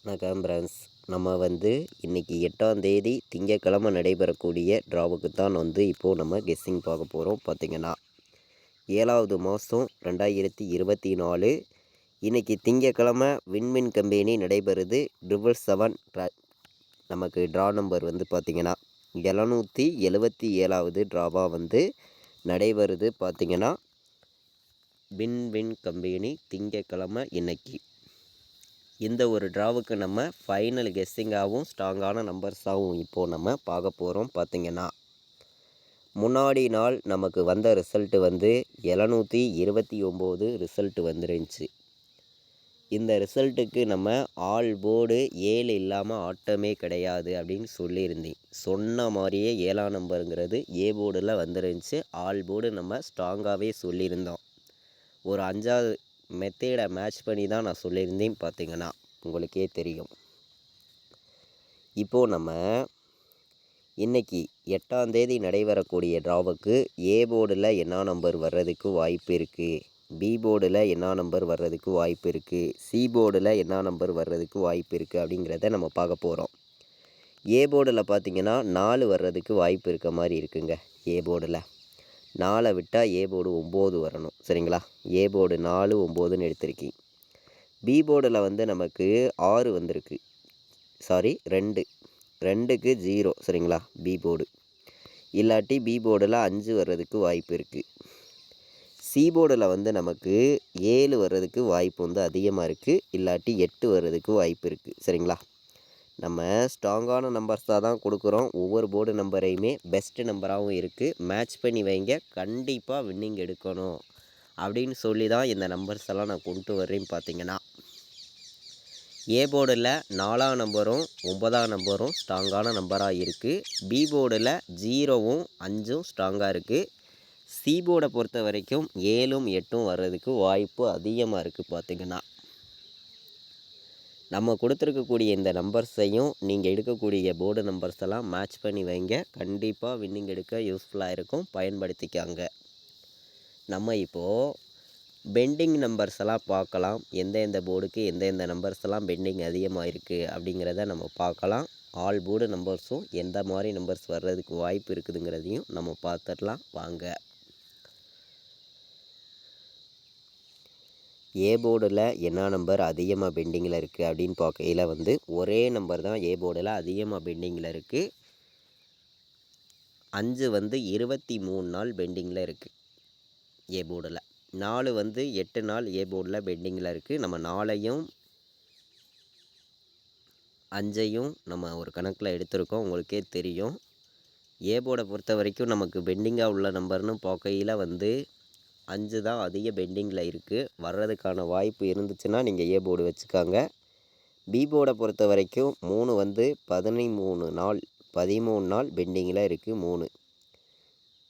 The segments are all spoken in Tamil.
வணக்கம் ஃப்ரெண்ட்ஸ். நம்ம இன்றைக்கி 8ஆம் தேதி திங்கட்கிழமை நடைபெறக்கூடிய ட்ராவுக்கு தான் இப்போது நம்ம கெஸ்ஸிங் பார்க்க போகிறோம். பார்த்திங்கன்னா 7வது மாதம் 2024 இன்றைக்கி திங்கட்கிழமை விண்மின் கம்பெனி நடைபெறுது. 777 நமக்கு ட்ரா நம்பர் பார்த்திங்கன்னா 777வது ட்ராவாக நடைபெறுது. பார்த்திங்கன்னா விண்மின் கம்பெனி திங்கட்கிழமை இன்னைக்கு இந்த ஒரு ட்ராவுக்கு நம்ம ஃபைனல் கெஸ்ஸிங்காகவும் ஸ்ட்ராங்கான நம்பர்ஸாகவும் இப்போது நம்ம பார்க்க போகிறோம். பார்த்திங்கன்னா முன்னாடி நாள் நமக்கு வந்த ரிசல்ட்டு 729 ரிசல்ட்டு வந்துருந்துச்சு. இந்த ரிசல்ட்டுக்கு நம்ம ஆல் போர்டு 7 இல்லாமல் ஆட்டமே கிடையாது அப்படின்னு சொல்லியிருந்தேன். சொன்ன மாதிரியே 7ஆம் நம்பருங்கிறது ஏ போர்டில் வந்துருந்துச்சு. ஆல் போர்டு நம்ம ஸ்ட்ராங்காகவே சொல்லியிருந்தோம். ஒரு 5வது மெத்தேடை மேட்ச் பண்ணி தான் நான் சொல்லியிருந்தேன். பார்த்திங்கன்னா உங்களுக்கே தெரியும். இப்போது நம்ம இன்றைக்கி 8ஆம் தேதி நடைபெறக்கூடிய ட்ராவுக்கு ஏ போர்டில் என்ன நம்பர் வர்றதுக்கு வாய்ப்பு இருக்குது, பி போர்டில் என்ன நம்பர் வர்றதுக்கு வாய்ப்பு இருக்குது, சி போர்டில் என்ன நம்பர் வர்றதுக்கு வாய்ப்பு இருக்குது அப்படிங்கிறத நம்ம பார்க்க போகிறோம். ஏ போர்டில் பார்த்திங்கன்னா 4 வர்றதுக்கு வாய்ப்பு இருக்க மாதிரி இருக்குங்க. ஏ போர்டில் 4 விட்டால் ஏ போர்டு 9 வரணும். சரிங்களா? ஏ போர்டு 4 9ன்னு எடுத்திருக்கேன். பி போர்டில் நமக்கு 6 வந்திருக்கு. சாரி 2க்கு 0. சரிங்களா? பி போர்டு இல்லாட்டி பி போர்டில் 5 வர்றதுக்கு வாய்ப்பு இருக்குது. சி போர்டில் நமக்கு 7 வர்றதுக்கு வாய்ப்பு அதிகமாக இருக்குது. இல்லாட்டி 8 வர்றதுக்கு வாய்ப்பு இருக்குது. சரிங்களா? நம்ம ஸ்ட்ராங்கான நம்பர்ஸாக தான் கொடுக்குறோம். ஒவ்வொரு போர்டு நம்பரையுமே பெஸ்ட்டு நம்பராகவும் இருக்குது. மேட்ச் பண்ணி வைங்க, கண்டிப்பாக வின்னிங் எடுக்கணும் அப்படின்னு சொல்லி தான் இந்த நம்பர்ஸ் எல்லாம் நான் கொண்டு வர்றேன். பார்த்திங்கன்னா ஏ போர்டில் 4ஆம் நம்பரும் 9ஆம் நம்பரும் ஸ்ட்ராங்கான நம்பராக இருக்குது. பி போர்டில் 0வும் 5ம் ஸ்ட்ராங்காக இருக்குது. சி போர்டை பொறுத்த வரைக்கும் 7ம் 8ம் வர்றதுக்கு வாய்ப்பு அதிகமாக இருக்குது. பார்த்திங்கன்னா நம்ம கொடுத்துருக்கக்கூடிய இந்த நம்பர்ஸையும் நீங்கள் எடுக்கக்கூடிய போர்டு நம்பர்ஸ் எல்லாம் மேட்ச் பண்ணி வைங்க, கண்டிப்பாக வின்னிங் எடுக்க யூஸ்ஃபுல்லாக இருக்கும். பயன்படுத்திக்காங்க. நம்ம இப்போது பெண்டிங் நம்பர்ஸ் எல்லாம் பார்க்கலாம். எந்தெந்த போர்டுக்கு எந்தெந்த நம்பர்ஸ் எல்லாம் பெண்டிங் அதிகமாக இருக்குது அப்படிங்கிறத நம்ம பார்க்கலாம். ஆல் போர்டு நம்பர்ஸும் எந்த மாதிரி நம்பர்ஸ் வர்றதுக்கு வாய்ப்பு இருக்குதுங்கிறதையும் நம்ம பார்த்துடலாம் வாங்க. ஏ போர்டில் என்ன நம்பர் அதிகமாக பெண்டிங்கில் இருக்குது அப்படின்னு பார்க்கையில் ஒரே நம்பர் தான் ஏ போர்டில் அதிகமாக பெண்டிங்கில் இருக்குது. 5 23 நாள் பெண்டிங்கில் இருக்குது ஏ போர்டில். 4 8 நாள் ஏ போர்டில் பெண்டிங்கில் இருக்குது. நம்ம 4ஐயும் 5ஐயும் நம்ம ஒரு கணக்கில் எடுத்திருக்கோம். உங்களுக்கே தெரியும். ஏ போர்டை பொறுத்த வரைக்கும் நமக்கு பெண்டிங்காக உள்ள நம்பர்னு பார்க்கையில் 5 தான் அதிக பெண்டிங்கில் இருக்குது. வர்றதுக்கான வாய்ப்பு இருந்துச்சுன்னா நீங்கள் ஏ போர்டு வச்சுக்காங்க. பி போர்டை பொறுத்த வரைக்கும் 3 13 நாள் பெண்டிங்கில் இருக்குது. 3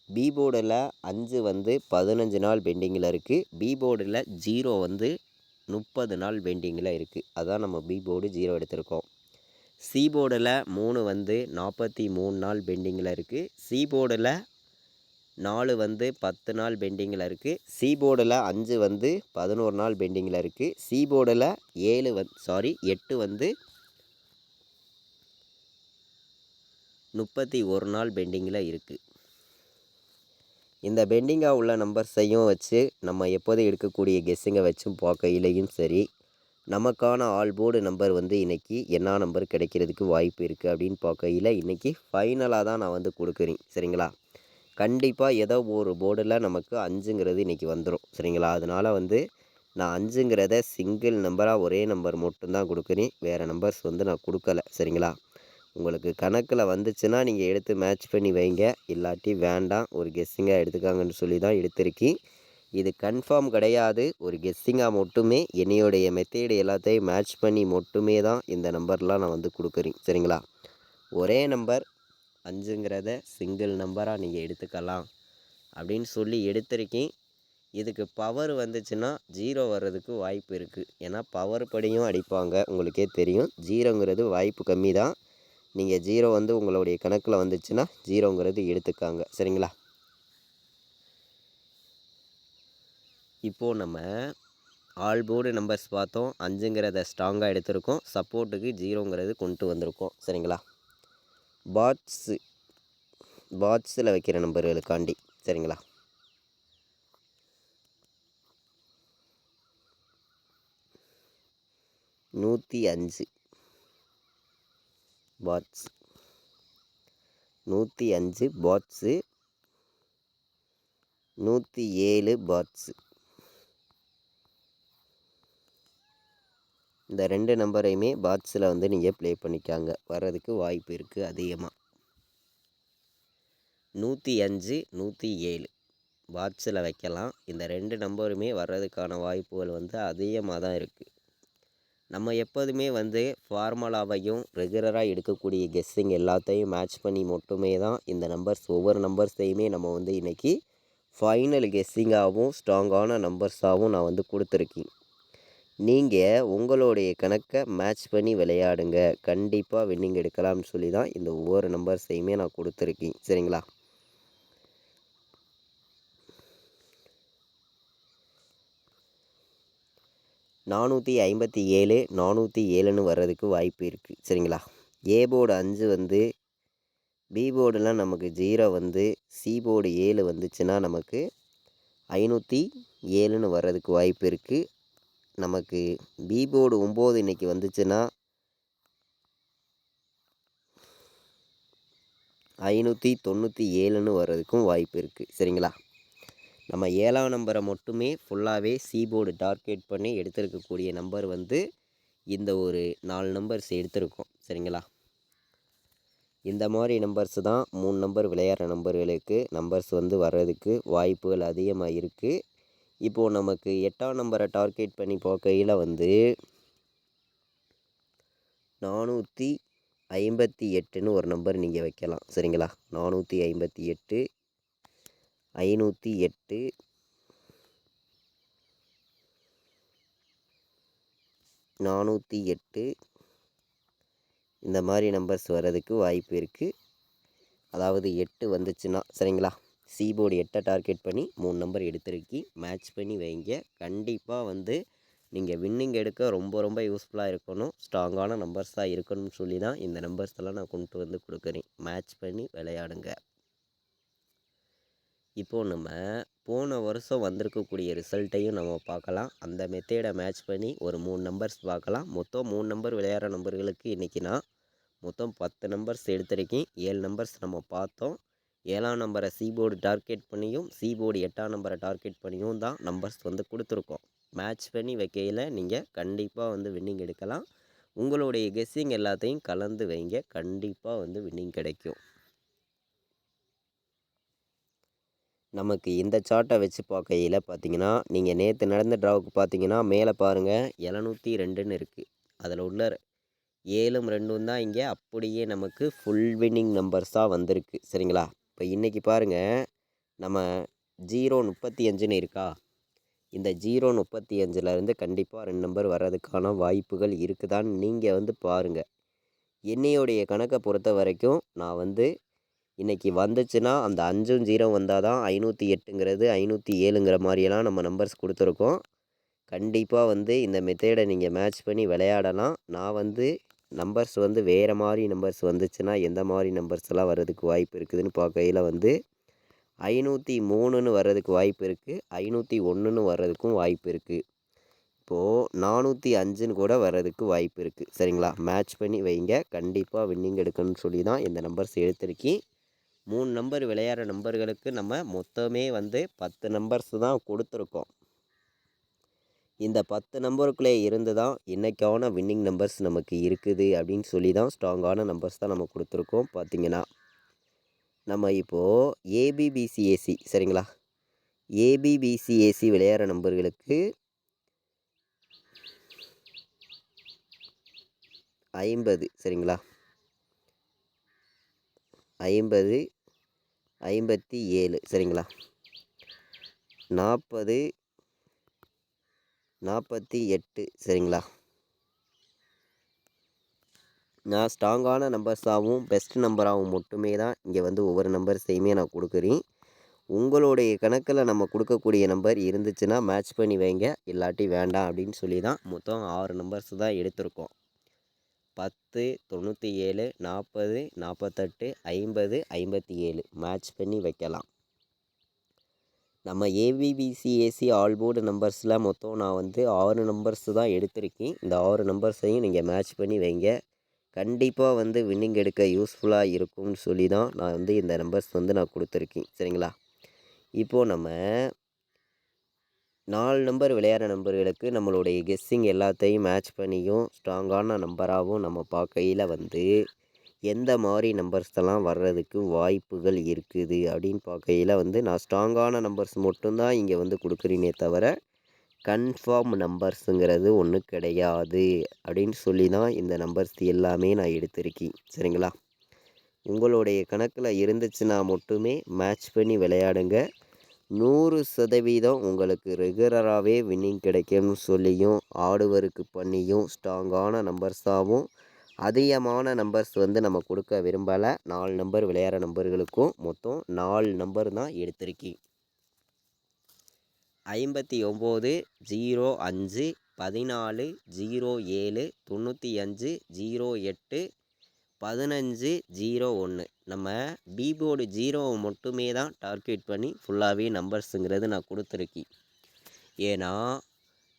பி போர்டில் 5 15 நாள் பெண்டிங்கில் இருக்குது. பி போர்டில் 0 30 நாள் பெண்டிங்கில் இருக்குது. அதான் நம்ம பி போர்டு 0 எடுத்திருக்கோம். சி போர்டில் 3 43 நாள் பெண்டிங்கில் இருக்குது. சி போர்டில் 4 10 நாள் பெண்டிங்கில் இருக்குது. சி போர்டில் 5 11 நாள் பெண்டிங்கில் இருக்குது. சி போர்டில் 8 31 நாள் பெண்டிங்கில் இருக்குது. இந்த பெண்டிங்காக உள்ள நம்பர்ஸையும் வச்சு நம்ம எப்போதும் எடுக்கக்கூடிய கெஸ்ஸிங்கை வச்சும் பார்க்கையிலையும் சரி, நமக்கான ஆல் போர்டு நம்பர் இன்றைக்கி என்ன நம்பர் கிடைக்கிறதுக்கு வாய்ப்பு இருக்குது அப்படின்னு பார்க்கையில் இன்றைக்கி ஃபைனலாக தான் நான் கொடுக்குறேன். சரிங்களா? கண்டிப்பாக ஏதோ ஒரு போர்டில் நமக்கு 5ங்கிறது இன்றைக்கி வந்துடும். சரிங்களா? அதனால் நான் 5ங்கிறத சிங்கிள் நம்பராக ஒரே நம்பர் மட்டும்தான் கொடுக்குறேன். வேறு நம்பர்ஸ் நான் கொடுக்கல. சரிங்களா? உங்களுக்கு கணக்கில் வந்துச்சுன்னா நீங்கள் எடுத்து மேட்ச் பண்ணி வைங்க, இல்லாட்டி வேண்டாம், ஒரு கெஸ்ஸிங்காக எடுத்துக்காங்கன்னு சொல்லி தான் எடுத்திருக்கேன். இது கன்ஃபார்ம் கிடையாது, ஒரு கெஸ்ஸிங்காக மட்டுமே. என்னையோடைய மெத்தேடு எல்லாத்தையும் மேட்ச் பண்ணி மட்டுமே தான் இந்த நம்பர்லாம் நான் கொடுக்குறேன். சரிங்களா? ஒரே நம்பர் 5ங்கிறத சிங்கிள் நம்பராக நீங்கள் எடுத்துக்கலாம் அப்படின்னு சொல்லி எடுத்திருக்கேன். இதுக்கு பவர் வந்துச்சுன்னா 0 வர்றதுக்கு வாய்ப்பு இருக்குது. ஏன்னா பவர் படியும் அடிப்பாங்க, உங்களுக்கே தெரியும். 0ங்கிறது வாய்ப்பு கம்மி தான். நீங்கள் 0 உங்களுடைய கணக்கில் வந்துச்சுன்னா 0ங்கிறது எடுத்துக்காங்க. சரிங்களா? இப்போது நம்ம ஆல் போர்டு நம்பர்ஸ் பார்த்தோம். 5ங்கிறத ஸ்ட்ராங்காக எடுத்திருக்கோம். சப்போர்ட்டுக்கு 0ங்கிறது கொண்டு வந்திருக்கோம். சரிங்களா? பாட்ஸில் வைக்கிற நம்பர்களுக்காண்டி. சரிங்களா? நூற்றி 5 பாட்ஸ், 105 பாட்ஸு, 107 பாட்ஸு. இந்த 2 நம்பரையுமே பாட்ஸில் வந்து நீங்கள் ப்ளே பண்ணிக்காங்க. வர்றதுக்கு வாய்ப்பு இருக்குது அதிகமாக. 105, 107 பாட்ஸில் வைக்கலாம். இந்த 2 நம்பருமே வர்றதுக்கான வாய்ப்புகள் வந்து அதிகமாக தான் இருக்குது. நம்ம எப்போதுமே வந்து ஃபார்முலாவையும் ரெகுலராக எடுக்கக்கூடிய கெஸ்ஸிங் எல்லாத்தையும் மேட்ச் பண்ணி மட்டுமே தான் இந்த நம்பர்ஸ் ஒவ்வொரு நம்பர்ஸையுமே நம்ம வந்து இன்றைக்கி ஃபைனல் கெஸ்ஸிங்காகவும் ஸ்ட்ராங்கான நம்பர்ஸாகவும் நான் வந்து கொடுத்துருக்கேன். நீங்கள் உங்களுடைய கணக்கை மேட்ச் பண்ணி விளையாடுங்க. கண்டிப்பாக வின்னிங் எடுக்கலாம்னு சொல்லி தான் இந்த ஒவ்வொரு நம்பர்ஸையுமே நான் கொடுத்துருக்கேன். சரிங்களா? நானூற்றி 57 407ன்னு வர்றதுக்கு வாய்ப்பு இருக்குது. சரிங்களா? ஏ போர்டு 5 வந்து, பி போர்டுலாம் நமக்கு 0 வந்து, சி போர்டு 7 வந்துச்சுன்னா நமக்கு 507ன்னு வர்றதுக்கு வாய்ப்பு இருக்குது. நமக்கு பி போர்டு 9 இன்றைக்கி வந்துச்சுன்னா 597ன்னு வர்றதுக்கும் வாய்ப்பு இருக்குது. சரிங்களா? நம்ம 7ஆம் நம்பரை மட்டுமே ஃபுல்லாகவே சி போர்டு டார்கெட் பண்ணி எடுத்திருக்கக்கூடிய நம்பர் வந்து இந்த ஒரு 4 நம்பர்ஸ் எடுத்திருக்கோம். சரிங்களா? இந்த மாதிரி நம்பர்ஸ் தான் 3 நம்பர் விளையாடுற நம்பர்களுக்கு நம்பர்ஸ் வந்து வர்றதுக்கு வாய்ப்புகள் அதிகமாக இருக்குது. இப்போது நமக்கு 8ஆம் நம்பரை டார்கெட் பண்ணி பார்க்கையில் வந்து 458ன்னு ஒரு நம்பர் நீங்கள் வைக்கலாம். சரிங்களா? 458, 508, 408 இந்த மாதிரி நம்பர்ஸ் வர்றதுக்கு வாய்ப்பு இருக்குது. அதாவது 8 வந்துச்சுன்னா. சரிங்களா? சி போர்டு 8 டார்கெட் பண்ணி 3 நம்பர் எடுத்திருக்கி மேட்ச் பண்ணி வைங்க. கண்டிப்பாக வந்து நீங்கள் வின்னிங் எடுக்க ரொம்ப ரொம்ப யூஸ்ஃபுல்லாக இருக்கணும். ஸ்ட்ராங்கான நம்பர்ஸாக இருக்கணும்னு சொல்லி தான் இந்த நம்பர்ஸ் எல்லாம் நான் கொண்டு வந்து கொடுக்குறேன். மேட்ச் பண்ணி விளையாடுங்க. இப்போது நம்ம போன வருஷம் வந்திருக்கக்கூடிய ரிசல்ட்டையும் நம்ம பார்க்கலாம். அந்த மெத்தேடை மேட்ச் பண்ணி ஒரு 3 நம்பர்ஸ் பார்க்கலாம். மொத்தம் 3 நம்பர் விளையாடுற நம்பர்களுக்கு இன்றைக்கி நான் மொத்தம் 10 நம்பர்ஸ் எடுத்திருக்கேன். 7 நம்பர்ஸ் நம்ம பார்த்தோம். 7ஆம் நம்பரை சி போர்டு டார்கெட் பண்ணியும், சி போர்டு 8ஆம் நம்பரை டார்கெட் பண்ணியும் தான் நம்பர்ஸ் வந்து கொடுத்துருக்கோம். மேட்ச் பண்ணி வைக்கையில் நீங்கள் கண்டிப்பாக வந்து வின்னிங் எடுக்கலாம். உங்களுடைய கெஸ்ஸிங் எல்லாத்தையும் கலந்து வைங்க. கண்டிப்பாக வந்து வின்னிங் கிடைக்கும். நமக்கு இந்த சார்ட்டை வச்சு பார்க்கையில் பார்த்தீங்கன்னா, நீங்கள் நேற்று நடந்த ட்ராவுக்கு பார்த்தீங்கன்னா மேலே பாருங்கள் 702ன்னு இருக்குது. அதில் உள்ள 7ம் 2ம் தான் இங்கே அப்படியே நமக்கு ஃபுல் வின்னிங் நம்பர்ஸாக வந்திருக்கு. சரிங்களா? இப்போ இன்றைக்கி பாருங்கள், நம்ம 035ன்னு இருக்கா? இந்த 035லேருந்து கண்டிப்பாக 2 நம்பர் வர்றதுக்கான வாய்ப்புகள் இருக்குதான்னு நீங்கள் வந்து பாருங்கள். என்னையோடைய கணக்கை பொறுத்த வரைக்கும் நான் வந்து இன்றைக்கி வந்துச்சுன்னா அந்த 5ம் 0 வந்தால் தான் 508ங்கிறது 507ங்கிற மாதிரியெல்லாம் நம்ம நம்பர்ஸ் கொடுத்துருக்கோம். கண்டிப்பாக வந்து இந்த மெத்தேடை நீங்கள் மேட்ச் பண்ணி விளையாடலாம். நான் வந்து நம்பர்ஸ் வந்து வேறு மாதிரி நம்பர்ஸ் வந்துச்சுன்னா எந்த மாதிரி நம்பர்ஸ் எல்லாம் வர்றதுக்கு வாய்ப்பு இருக்குதுன்னு பார்க்கையில் வந்து 503ன்னு வர்றதுக்கு வாய்ப்பு இருக்குது. 501ன்னு வர்றதுக்கும் வாய்ப்பு இருக்குது. இப்போது 405ன்னு கூட வர்றதுக்கு வாய்ப்பு இருக்குது. சரிங்களா? மேட்ச் பண்ணி வைங்க. கண்டிப்பாக வின்னிங் எடுக்கணும்னு சொல்லி தான் இந்த நம்பர்ஸ் எடுத்திருக்கேன். 3 நம்பர் விளையாடுற நம்பர்களுக்கு நம்ம மொத்தமே வந்து 10 நம்பர்ஸ் தான் கொடுத்துருக்கோம். இந்த 10 நம்பருக்குள்ளே இருந்து தான் இன்றைக்கான வின்னிங் நம்பர்ஸ் நமக்கு இருக்குது அப்படின்னு சொல்லி தான் ஸ்ட்ராங்கான நம்பர்ஸ் தான் நம்ம கொடுத்துருக்கோம். பார்த்திங்கன்னா நம்ம இப்போது ஏபிபிசிஏசி சரிங்களா? ஏபிபிசிஏசி விளையாடுற நம்பர்களுக்கு 50 சரிங்களா? 50, 57 சரிங்களா? 40, 48 சரிங்களா? நான் ஸ்ட்ராங்கான நம்பர்ஸாகவும் பெஸ்ட் நம்பராகவும் மட்டுமே தான் இங்கே வந்து ஒவ்வொரு நம்பர்ஸையுமே நான் கொடுக்குறேன். உங்களுடைய கணக்கில் நம்ம கொடுக்கக்கூடிய நம்பர் இருந்துச்சுன்னா மேட்ச் பண்ணி வைங்க, இல்லாட்டி வேண்டாம் அப்படின்னு சொல்லி தான் மொத்தம் 6 நம்பர்ஸ் தான் எடுத்திருக்கோம். 10, 97, 40, 48, 50, 57 மேட்ச் பண்ணி வைக்கலாம். நம்ம ஏபிபிசிஏசி ஆல் போர்டு நம்பர்ஸில் மொத்தம் நான் வந்து 6 நம்பர்ஸ் தான் எடுத்திருக்கேன். இந்த 6 நம்பர்ஸையும் நீங்கள் மேட்ச் பண்ணி வைங்க. கண்டிப்பாக வந்து வின்னிங் எடுக்க யூஸ்ஃபுல்லாக இருக்கும்னு சொல்லி தான் நான் வந்து இந்த நம்பர்ஸ் வந்து நான் கொடுத்துருக்கேன். சரிங்களா? இப்போது நம்ம 4 நம்பர் விளையாடுற நம்பர்களுக்கு நம்மளுடைய கெஸ்ஸிங் எல்லாத்தையும் மேட்ச் பண்ணியும் ஸ்ட்ராங்கான நம்பராகவும் நம்ம பார்க்கையில் வந்து எந்த மாதிரி நம்பர்ஸ்லாம் வர்றதுக்கு வாய்ப்புகள் இருக்குது அப்படின்னு பார்க்கையில் வந்து நான் ஸ்ட்ராங்கான நம்பர்ஸ் மட்டும்தான் இங்கே வந்து கொடுக்குறேனே தவிர கன்ஃபார்ம் நம்பர்ஸுங்கிறது ஒன்றும் கிடையாது அப்படின்னு சொல்லி தான் இந்த நம்பர்ஸ் எல்லாமே நான் எடுத்திருக்கேன். சரிங்களா? உங்களுடைய கணக்கில் இருந்துச்சுன்னா மட்டுமே மேட்ச் பண்ணி விளையாடுங்க. 100% உங்களுக்கு ரெகுலராகவே வின்னிங் கிடைக்கும்னு சொல்லியும் ஆடுவருக்கு பண்ணியும் ஸ்ட்ராங்கான நம்பர்ஸாகவும் அதிகமான நம்பர்ஸ் வந்து நம்ம கொடுக்க விரும்பலை. 4 நம்பர் விளையாடுற நம்பர்களுக்கும் மொத்தம் 4 நம்பர் தான் எடுத்திருக்கேன். 59, 05, 14, 07, 95, 08, 15, 01 நம்ம பி போர்டு 0 மட்டுமே தான் டார்கெட் பண்ணி ஃபுல்லாகவே நம்பர்ஸுங்கிறது நான் கொடுத்துருக்கேன். ஏன்னா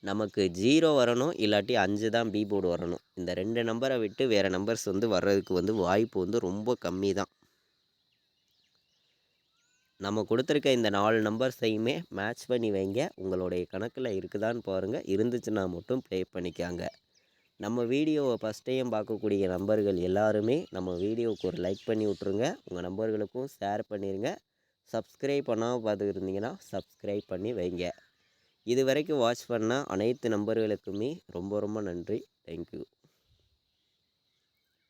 நமக்கு 0 வரணும், இல்லாட்டி 5 தான் பி போர்டு வரணும். இந்த 2 நம்பரை விட்டு வேறு நம்பர்ஸ் வந்து வர்றதுக்கு வந்து வாய்ப்பு வந்து ரொம்ப கம்மி தான். நம்ம கொடுத்துருக்க இந்த 4 நம்பர்ஸையுமே மேட்ச் பண்ணி வைங்க. உங்களுடைய கணக்கில் இருக்குதான்னு பாருங்கள். இருந்துச்சுன்னா மட்டும் ப்ளே பண்ணிக்காங்க. நம்ம வீடியோவை ஃபஸ்ட் டைம் பார்க்கக்கூடிய நம்பர்கள் எல்லாருமே நம்ம வீடியோவுக்கு ஒரு லைக் பண்ணி விட்ருங்க. உங்கள் நம்பர்களுக்கும் ஷேர் பண்ணிடுங்க. சப்ஸ்கிரைப் பண்ணாமல் பார்த்துக்கிட்டு சப்ஸ்கிரைப் பண்ணி வைங்க. இது வரைக்கும் வாட்ச் பண்ண அனைத்து நம்பர்களுக்குமே ரொம்ப ரொம்ப நன்றி. தேங்க்யூ.